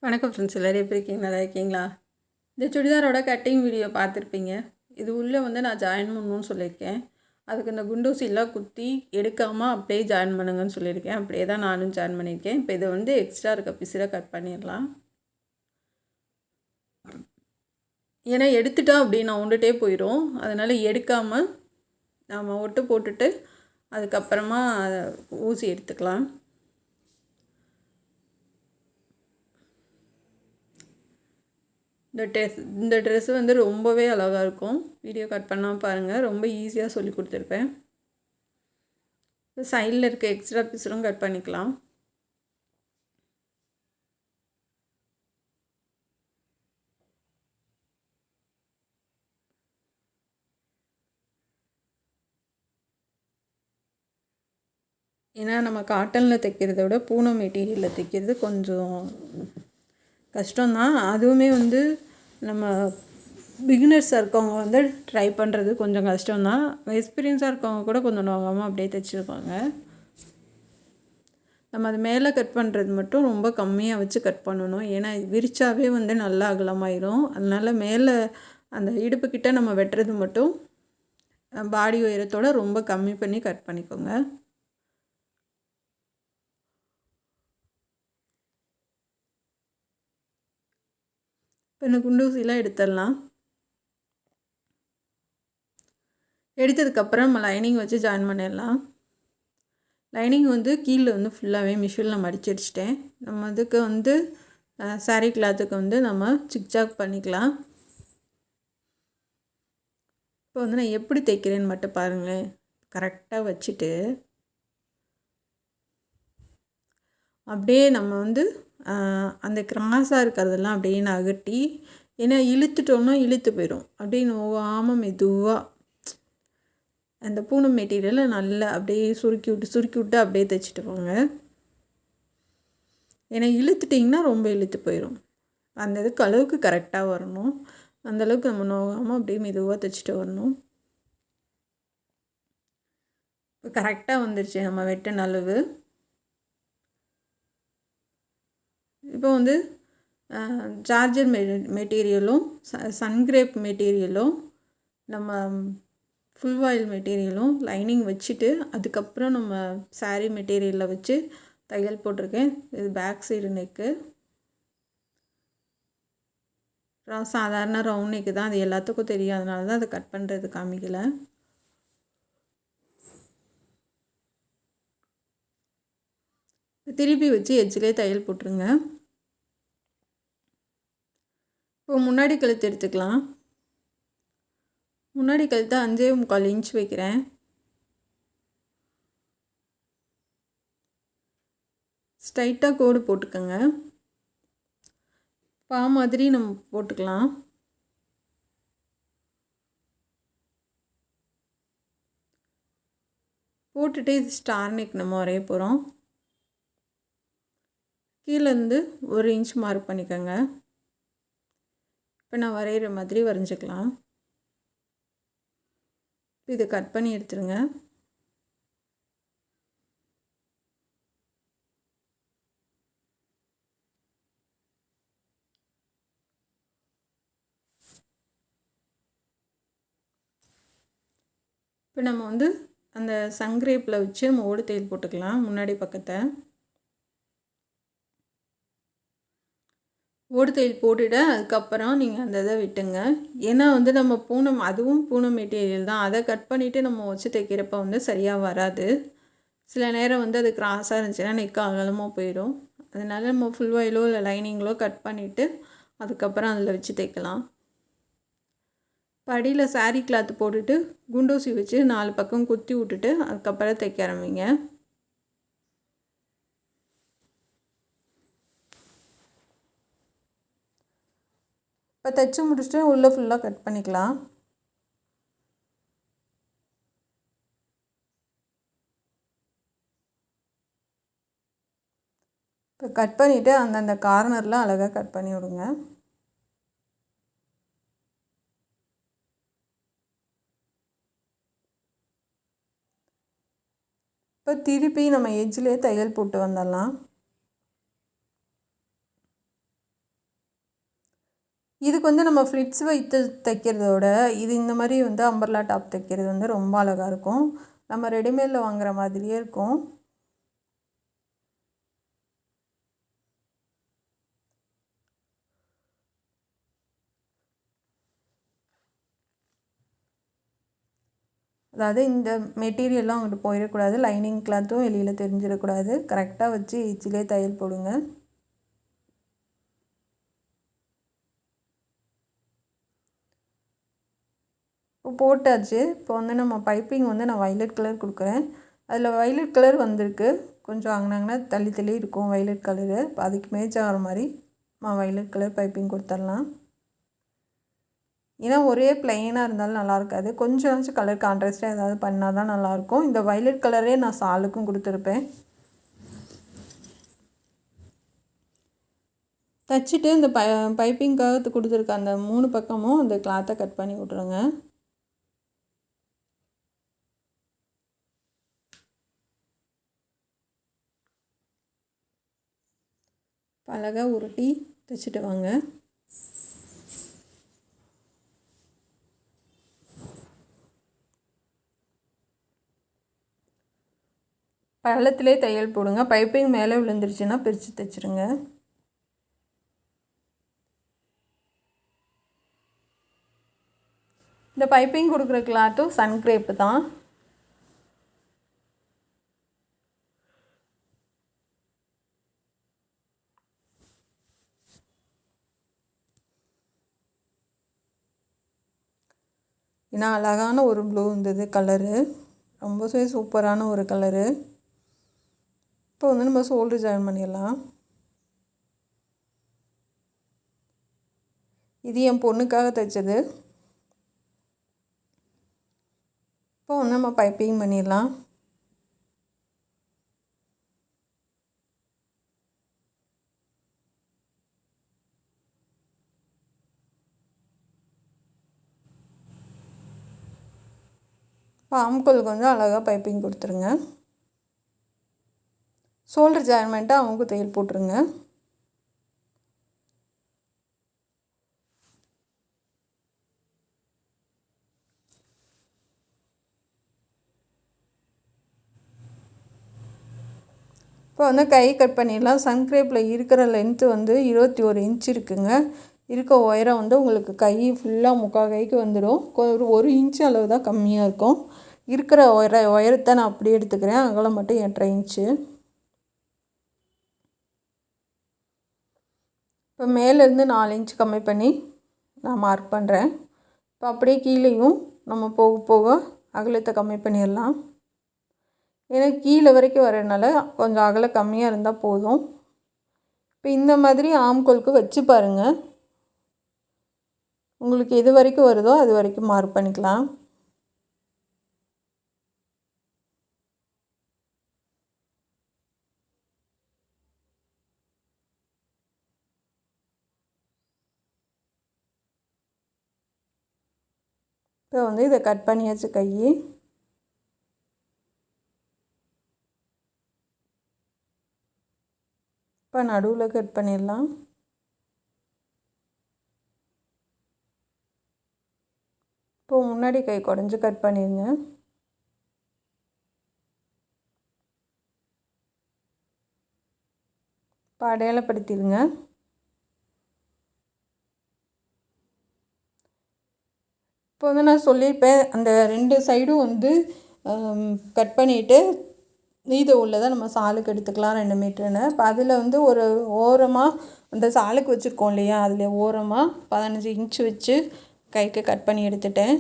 வணக்கம் ஃப்ரெண்ட்ஸ், எல்லோரும் எப்படி இருக்கீங்க? நல்லா இருக்கீங்களா? இந்த சுடிதாரோட கட்டிங் வீடியோ பார்த்துருப்பீங்க. இது உள்ளே நான் ஜாயின் பண்ணணும்னு சொல்லியிருக்கேன். அதுக்கு இந்த குண்டூசிலாம் குத்தி எடுக்காமல் அப்படியே ஜாயின் பண்ணுங்கன்னு சொல்லியிருக்கேன். அப்படியே தான் நானும் ஜாயின் பண்ணியிருக்கேன். இப்போ இதை எக்ஸ்ட்ரா இருக்க பீஸில் கட் பண்ணிடலாம். ஏன்னா எடுத்துட்டோம் அப்படின்னு ஒண்டுகிட்டே போயிடும். அதனால் எடுக்காமல் நம்ம ஒட்டு போட்டுட்டு அதுக்கப்புறமா ஊசி எடுத்துக்கலாம். இந்த ட்ரெஸ் ரொம்பவே அழகாக இருக்கும். வீடியோ கட் பண்ணாமல் பாருங்கள். ரொம்ப ஈஸியாக சொல்லி கொடுத்துருப்பேன். சைடில் இருக்க எக்ஸ்ட்ரா பீஸும் கட் பண்ணிக்கலாம். ஏன்னா நம்ம காட்டனில் தைக்கிறத விட பூனம் மெட்டீரியலில் தைக்கிறது கொஞ்சம் கஷ்டம்தான். அதுவுமே நம்ம பிகினர்ஸாக இருக்கவங்க ட்ரை பண்ணுறது கொஞ்சம் கஷ்டம்தான். எக்ஸ்பீரியன்ஸாக இருக்கவங்க கூட கொஞ்சம் நோகாமல் அப்படியே தைச்சிருப்பாங்க. நம்ம அது மேலே கட் பண்ணுறது மட்டும் ரொம்ப கம்மியாக வச்சு கட் பண்ணணும். ஏன்னா விரிச்சாவே நல்லா அகலமாயிரும். அதனால் மேலே அந்த இடுப்புக்கிட்ட நம்ம வெட்டுறது மட்டும் பாடி உயரத்தோடு ரொம்ப கம்மி பண்ணி கட் பண்ணிக்கோங்க. இப்போ இந்த குண்டூசிலாம் எடுத்துடலாம். எடுத்ததுக்கப்புறம் நம்ம லைனிங் வச்சு ஜாயின் பண்ணிடலாம். லைனிங் கீழே ஃபுல்லாகவே மிஷினில் மடித்து அடிச்சிட்டேன். நம்ம அதுக்கு சாரீ கிளாத்துக்கு நம்ம சிக்ஜாக் பண்ணிக்கலாம். இப்போ நான் எப்படி தைக்கிறேன்னு மட்டும் பாருங்களேன். கரெக்டாக வச்சுட்டு அப்படியே நம்ம அந்த கிராஸாக இருக்கிறதெல்லாம் அப்படியே நகட்டி, ஏன்னா இழுத்துட்டோம்னா இழுத்து போயிடும். அப்படியே நோகாமல் மெதுவாக அந்த பூனம் மெட்டீரியலை நல்லா அப்படியே சுருக்கி விட்டு அப்படியே தைச்சிட்டு போங்க. ஏன்னா இழுத்துட்டிங்கன்னா ரொம்ப இழுத்து போயிடும். அந்த இதுக்கு அளவுக்கு கரெக்டாக வரணும். அந்தளவுக்கு நம்ம நோகாமல் அப்படியே மெதுவாக தைச்சிட்டு வரணும். இப்போ கரெக்டாக வந்துடுச்சு நம்ம வெட்டின அளவு. இப்போ ஜார்ஜர் மெட்டீரியலும் சன்கிரேப் மெட்டீரியலும் நம்ம ஃபுல் வாயில் மெட்டீரியலும் லைனிங் வச்சுட்டு அதுக்கப்புறம் நம்ம சாரீ மெட்டீரியலில் வச்சு தையல் போட்டிருக்கேன். இது பேக் சைடு நெக்கு. சாதாரண ரவுண்ட் நெக்கு தான். அது எல்லாத்துக்கும் தெரியும். அதனால தான் அதை கட் பண்ணுறது காமிக்கலை. திருப்பி வச்சு எட்ஜிலே தையல் போட்டுருங்க. இப்போ முன்னாடி கழுத்து எடுத்துக்கலாம். முன்னாடி கழுத்து 5.25 இன்ச் வைக்கிறேன். ஸ்ட்ரைட்டாக கோடு போட்டுக்கோங்க. பா மாதிரி நம்ம போட்டுக்கலாம். போட்டுட்டு இது ஸ்டார் நெக் நம்ம வரைய போகிறோம். கீழேருந்து 1 இன்ச் மார்க் பண்ணிக்கோங்க. இப்போ நான் வரைகிற மாதிரி வரைஞ்சிக்கலாம். இதை கட் பண்ணி எடுத்துருங்க. இப்போ நம்ம அந்த சங்கிரேப்பில் வச்சு நம்ம ஓடு தையல் போட்டுக்கலாம். முன்னாடி பக்கத்தை ஓடு தையல் போட்டுவிட்டு அதுக்கப்புறம் நீங்கள் அந்த இதை விட்டுங்க. ஏன்னா நம்ம பூனம், அதுவும் பூனம் மெட்டீரியல் தான். அதை கட் பண்ணிவிட்டு நம்ம வச்சு தைக்கிறப்ப சரியாக வராது. சில நேரம் அது கிராஸாக இருந்துச்சுன்னா நெக் அகலமாக போயிடும். அதனால் நம்ம ஃபுல் வாயிலோ இல்லை லைனிங்களோ கட் பண்ணிவிட்டு அதுக்கப்புறம் அதில் வச்சு தைக்கலாம். படியில் சாரீ கிளாத்து போட்டுட்டு குண்டூசி வச்சு 4 பக்கம் குத்தி விட்டுட்டு அதுக்கப்புறம் தைக்க ஆரம்பிங்க. இப்போ தைச்சி முடிச்சுட்டு உள்ளே ஃபுல்லாக கட் பண்ணிக்கலாம். இப்போ கட் பண்ணிவிட்டு அந்தந்த கார்னரில் அழகாக கட் பண்ணி விடுங்க. இப்போ திருப்பி நம்ம எட்ஜிலே தையல் போட்டு வந்துடலாம். இதுக்கு வந்து நம்ம ஃப்ளிட்ஸ் வைத்து தைக்கிறதோட இது இந்த மாதிரி வந்து அம்பர்லா டாப் தைக்கிறது வந்து ரொம்ப அழகாக இருக்கும். நம்ம ரெடிமேடில் வாங்குற மாதிரியே இருக்கும். அதாவது இந்த மெட்டீரியல்லாம் அங்கிட்டு போயிடக்கூடாது, லைனிங் கிளாத்தும் வெளியில் தெரிஞ்சிடக்கூடாது. கரெக்டாக வச்சு ஈச்சிலே தையல் போடுங்க. இப்போ போட்டாச்சு. இப்போ வந்து நம்ம பைப்பிங் வந்து நான் வயலட் கலர் கொடுக்குறேன். அதில் வயலட் கலர் வந்திருக்கு. கொஞ்சம் அங்கனங்கன்னா தள்ளி தள்ளி இருக்கும் வயலட் கலரு. இப்போ அதுக்கு மேட்ச் ஆகிற மாதிரி நான் வயலட் கலர் பைப்பிங் கொடுத்துடலாம். ஏன்னா ஒரே ப்ளைனாக இருந்தாலும் நல்லா இருக்காது. கொஞ்சமாச்சும் கலர் கான்ட்ராஸ்ட்டாக ஏதாவது பண்ணால் தான் நல்லாயிருக்கும். இந்த வயலட் கலரே நான் சாலுக்கும் கொடுத்துருப்பேன். தைச்சிட்டு இந்த பைப்பிங்காக கொடுத்துருக்க அந்த 3 பக்கமும் அந்த கிளாத்தை கட் பண்ணி விட்ருங்க. அழகா உருட்டி தைச்சிட்டு வாங்க. பள்ளத்திலே தையல் போடுங்க. பைப்பிங் மேலே விழுந்துருச்சுன்னா பிரித்து தைச்சிருங்க. இந்த பைப்பிங் கொடுக்குற கிளாத்தும் சன்க்ரேப்பு தான். ஏன்னா அழகான ஒரு ப்ளூ இருந்தது கலரு, ரொம்பவே சூப்பரான ஒரு கலரு. இப்போ வந்து நம்ம ஷோல்டர் ஜாயின் பண்ணிடலாம். இது என் பொண்ணுக்காக தைச்சது. இப்போ வந்து நம்ம பைப்பிங் பண்ணிடலாம். இப்போ ஆம்கோலுக்கு வந்து அழகாக பைப்பிங் கொடுத்துருங்க. ஷோல்டர் ஜாயின் பண்ணிட்டு அவங்க தையல் போட்டுருங்க. இப்போ வந்து கை கட் பண்ணிடலாம். சன்க்ரேப்பில் இருக்கிற லென்த்து வந்து 21 இன்ச் இருக்குங்க. இருக்க உயரம் வந்து உங்களுக்கு கை ஃபுல்லாக முக்கால் கைக்கு வந்துடும். ஒரு இன்ச்சு அளவு தான் கம்மியாக இருக்கும். இருக்கிற உயரத்தை நான் அப்படியே எடுத்துக்கிறேன். அகலம் மட்டும் 8.5 இன்ச்சு. இப்போ மேலேருந்து 4 இன்ச் கம்மி பண்ணி நான் மார்க் பண்ணுறேன். இப்போ அப்படியே கீழேயும் நம்ம போக போக அகலத்தை கம்மி பண்ணிடலாம். ஏன்னா கீழே வரைக்கும் வரதுனால கொஞ்சம் அகலம் கம்மியாக இருந்தால் போதும். இப்போ இந்த மாதிரி ஆம்கோலுக்கு வச்சு பாருங்கள். உங்களுக்கு எது வரைக்கும் வருதோ அது வரைக்கும் மார்க் பண்ணிக்கலாம். இப்போ வந்து இதை கட் பண்ணியாச்சு கை. இப்போ நடுவில் கட் பண்ணிடலாம். இப்போ முன்னாடி கை குடஞ்சி கட் பண்ணிடுங்க. இப்போ அடையாளப்படுத்திடுங்க. இப்போ வந்து நான் சொல்லியிருப்பேன், அந்த 2 சைடும் வந்து கட் பண்ணிவிட்டு மீதம் உள்ளதை நம்ம சாலுக்கு எடுத்துக்கலாம் 2 மீட்டருன்னு. இப்போ அதில் வந்து ஒரு ஓரமாக அந்த சாலுக்கு வச்சுருக்கோம் இல்லையா, அதில் ஓரமாக 15 இன்ச்சு வச்சு கைக்கு கட் பண்ணி எடுத்துட்டேன்.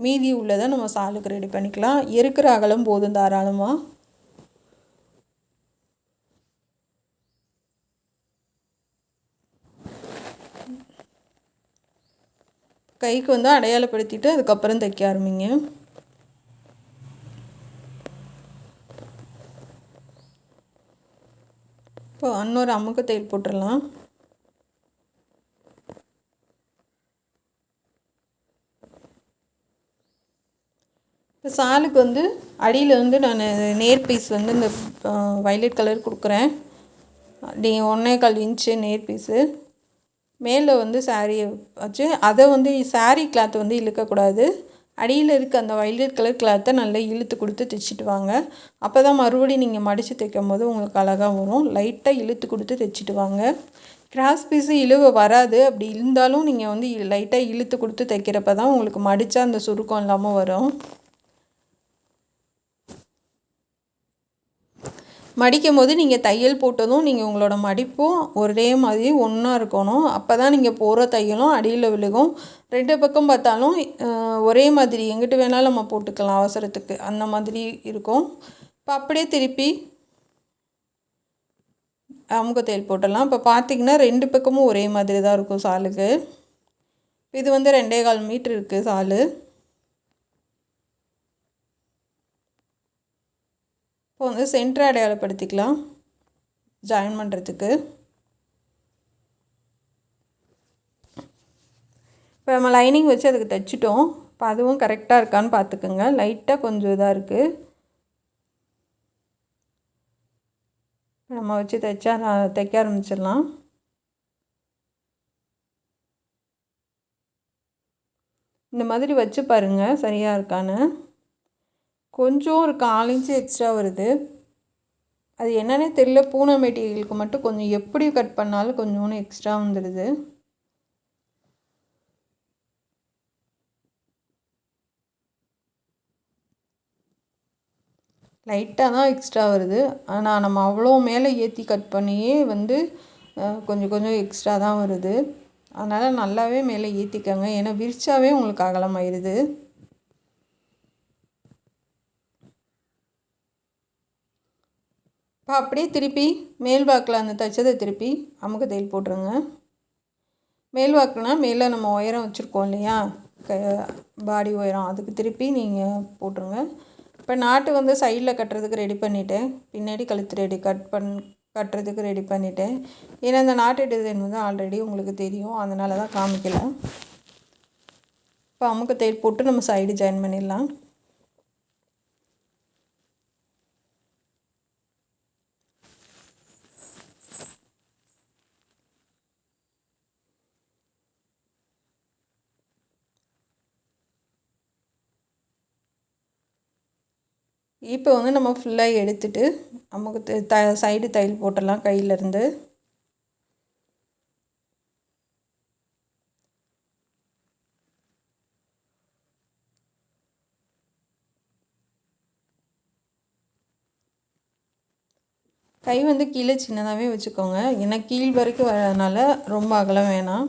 மீதி உள்ளதை நம்ம சாலுக்கு ரெடி பண்ணிக்கலாம். இருக்கிற அகலம் போதும் தாராளமாக. கைக்கு வந்து அடையாளப்படுத்திட்டு அதுக்கப்புறம் தைக்க ஆரம்பிங்க. இப்போ இன்னொரு அமுக்கு தையல் போட்டுடலாம். இப்போ சாலுக்கு வந்து அடியில் வந்து நான் நேர் பீஸ் வந்து இந்த வயலட் கலர் கொடுக்குறேன். 1.25 இன்ச்சு நேர் பீஸு. மேலே வந்து சாரியை வச்சு அதை வந்து சாரீ கிளாத் வந்து இழுக்கக்கூடாது. அடியில் இருக்க அந்த வைலட் கலர் கிளாத்தை நல்லா இழுத்து கொடுத்து தைச்சிட்டு வாங்க. அப்போ தான் மறுபடியும் நீங்கள் மடித்து தைக்கும் போது உங்களுக்கு அழகாக வரும். லைட்டாக இழுத்து கொடுத்து தைச்சிட்டு வாங்க. கிராஸ் பீஸு இழுவ வராது. அப்படி இருந்தாலும் நீங்கள் வந்து லைட்டாக இழுத்து கொடுத்து தைக்கிறப்ப தான் உங்களுக்கு மடித்தா அந்த சுருக்கம் இல்லாமல் வரும். மடிக்கும் போது நீங்கள் தையல் போட்டதும் நீங்கள் உங்களோட மடிப்பும் ஒரே மாதிரி ஒன்றா இருக்கணும். அப்போ தான் நீங்கள் போகிற தையலும் அடியில் விழுகும். 2 பக்கம் பார்த்தாலும் ஒரே மாதிரி எங்கிட்டு வேணாலும் நம்ம போட்டுக்கலாம் அவசரத்துக்கு, அந்த மாதிரி இருக்கும். இப்போ அப்படியே திருப்பி அமுக தையல் போட்டுடலாம். இப்போ பார்த்திங்கன்னா 2 பக்கமும் ஒரே மாதிரி தான் இருக்கும் சாலுக்கு. இது வந்து 2.25 மீட்ரு இருக்குது சாலு. இப்போ வந்து சென்டர் அடையாளப்படுத்திக்கலாம் ஜாயின் பண்ணுறதுக்கு. இப்போ நம்ம லைனிங் வச்சு அதுக்கு தைச்சிட்டோம். இப்போ அதுவும் கரெக்டாக இருக்கான்னு பார்த்துக்குங்க. லைட்டாக கொஞ்சம் இதாக இருக்குது. நம்ம வச்சு தைக்க ஆரம்பிச்சிடலாம். இந்த மாதிரி வச்சு பாருங்கள் சரியாக இருக்கான்னு. கொஞ்சம் ஒரு 4 இன்ச்சு எக்ஸ்ட்ரா வருது. அது என்னன்னே தெரியல. பூனை மெட்டீரியலுக்கு மட்டும் கொஞ்சம் எப்படி கட் பண்ணாலும் கொஞ்சோன்னு எக்ஸ்ட்ரா வந்துடுது. லைட்டாக தான் எக்ஸ்ட்ரா வருது. ஆனால் நம்ம அவ்வளோ மேலே ஏற்றி கட் பண்ணியே வந்து கொஞ்சம் கொஞ்சம் எக்ஸ்ட்ரா தான் வருது. அதனால் நல்லாவே மேலே ஏற்றிக்கங்க. ஏன்னா விரிச்சாவே உங்களுக்கு அகலமாயிருது. இப்போ அப்படியே திருப்பி மேல் வாக்கில் அந்த தைச்சதை திருப்பி அமுக தையல் போட்டுருங்க. மேல் வாக்குனா மேலே நம்ம உயரம் வச்சுருக்கோம் இல்லையா, பாடி உயரம், அதுக்கு திருப்பி நீங்கள் போட்டுருங்க. இப்போ நாட்டு வந்து சைடில் கட்டுறதுக்கு ரெடி பண்ணிவிட்டேன். பின்னாடி கழுத்து கட்டுறதுக்கு ரெடி பண்ணிவிட்டேன். ஏன்னா அந்த நாட்டு டிசைன் வந்து ஆல்ரெடி உங்களுக்கு தெரியும், அதனால தான் காமிக்கல. இப்போ அமுக தையல் போட்டு நம்ம சைடு ஜாயின் பண்ணிடலாம். இப்போ வந்து நம்ம ஃபுல்லாக எடுத்துட்டு நமக்கு சைடு தையல் போட்டுடலாம் கையிலேருந்து. கை வந்து கீழே சின்னதாகவே வச்சுக்கோங்க. ஏன்னா கீழ் வரைக்கும் வரதுனால ரொம்ப அகலம் வேணாம்.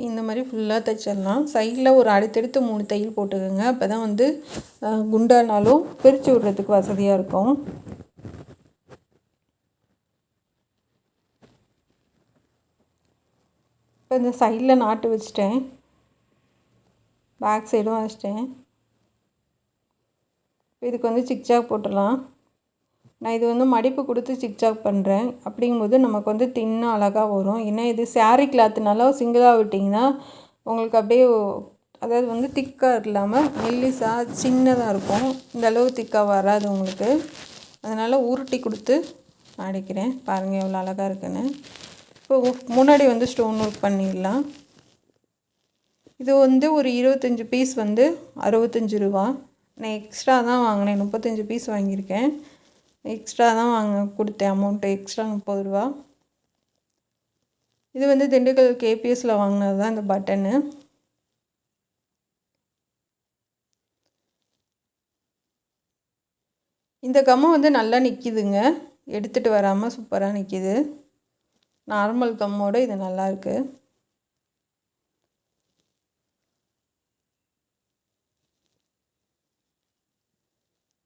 இந்த மாதிரி ஃபுல்லாக தைச்சிடலாம். சைடில் ஒரு அடுத்தடுத்து 3 தையல் போட்டுக்கோங்க. அப்போ தான் வந்து குண்டானாலும் பிரித்து விடுறதுக்கு வசதியாக இருக்கும். இப்போ இந்த சைடில் நாட்டு வச்சிட்டேன், பேக் சைடும் வச்சிட்டேன். இதுக்கு வந்து சிக்ஜாக் போட்டுடலாம். நான் இது வந்து மடிப்பு கொடுத்து சிக்ஜாக் பண்ணுறேன். அப்படிங்கும்போது நமக்கு வந்து தின்னாக அழகாக வரும். ஏன்னா இது சாரீ கிளாத்துனால சிங்கிளாக விட்டிங்கன்னா உங்களுக்கு அப்படியே, அதாவது வந்து திக்காக இல்லாமல் மெல்லிசாக சின்னதாக இருக்கும். இந்த அளவு திக்காக வராது உங்களுக்கு. அதனால் உருட்டி கொடுத்து அடிக்கிறேன். பாருங்கள் எவ்வளோ அழகாக இருக்குன்னு. இப்போ முன்னாடி வந்து ஸ்டோன் ஒர்க் பண்ணிடலாம். இது வந்து ஒரு 25 பீஸ் வந்து 65 ரூபா. நான் எக்ஸ்ட்ரா தான் வாங்கினேன், 35 பீஸ் வாங்கியிருக்கேன். எக்ஸ்ட்ரா தான் கொடுத்தேன் அமௌண்ட்டு, எக்ஸ்ட்ரா 30 ரூபா. இது வந்து திண்டுக்கல் கேபிஎஸ்சில் வாங்கினது தான் இந்த பட்டனு. இந்த கம்மு வந்து நல்லா நிற்கிதுங்க, எடுத்துகிட்டு வராமல் சூப்பராக நிற்கிது. நார்மல் கம்மோடு இது நல்லாயிருக்கு.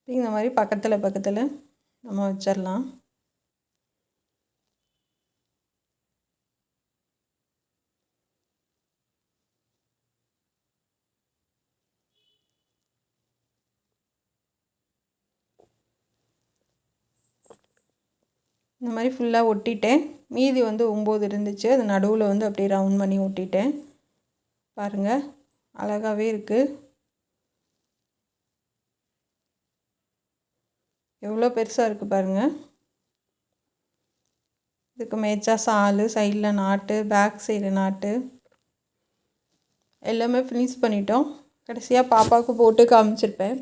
இந்த மாதிரி பக்கத்தில் நம்ம வச்சிடலாம். இந்த மாதிரி ஃபுல்லாக ஒட்டிட்டேன். மீதி வந்து 9 இருந்துச்சு, அது நடுவில் வந்து அப்படியே ரவுண்ட் பண்ணி ஒட்டிட்டேன். பாருங்கள் அழகாகவே இருக்குது. எவ்வளோ பெருசாக இருக்குது பாருங்கள். இதுக்கு மேய்ச்சா சால், சைடில் நாட்டு, பேக் சைடு நாட்டு எல்லாமே ஃபினிஷ் பண்ணிட்டோம். கடைசியாக பாப்பாவுக்கு போட்டு காமிச்சிருப்பேன்.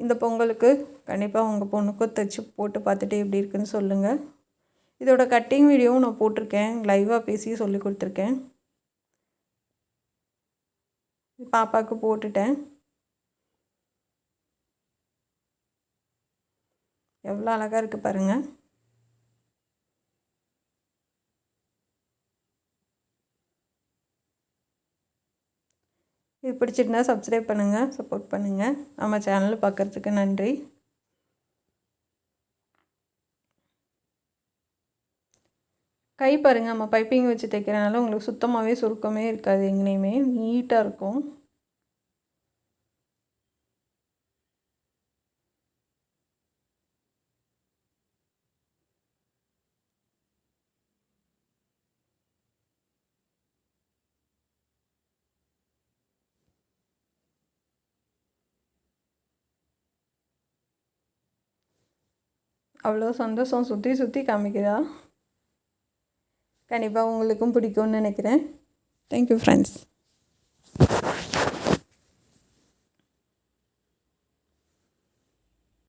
இந்த பொங்கலுக்கு கண்டிப்பாக உங்கள் பொண்ணுக்கும் தைச்சி போட்டு பார்த்துட்டு எப்படி இருக்குன்னு சொல்லுங்கள். இதோட கட்டிங் வீடியோவும் நான் போட்டிருக்கேன், லைவாக பேசி சொல்லி கொடுத்துருக்கேன். பாப்பாவுக்கு போட்டுட்டேன். எவ்வளோ அழகாக இருக்குது பாருங்கள். இது பிடிச்சிருந்தா சப்ஸ்கிரைப் பண்ணுங்கள், சப்போர்ட் பண்ணுங்கள். நம்ம சேனல் பார்க்குறதுக்கு நன்றி. கை பாருங்கள், நம்ம பைப்பிங் வச்சு தைக்கிறனால உங்களுக்கு சுத்தமாகவே சுருக்கமே இருக்காது, எங்கேயுமே நீட்டாக இருக்கும். அவ்வளோ சந்தோஷம், சுற்றி சுற்றி காமிக்கிறா. கண்டிப்பாக உங்களுக்கும் பிடிக்கும்னு நினைக்கிறேன். Thank you friends.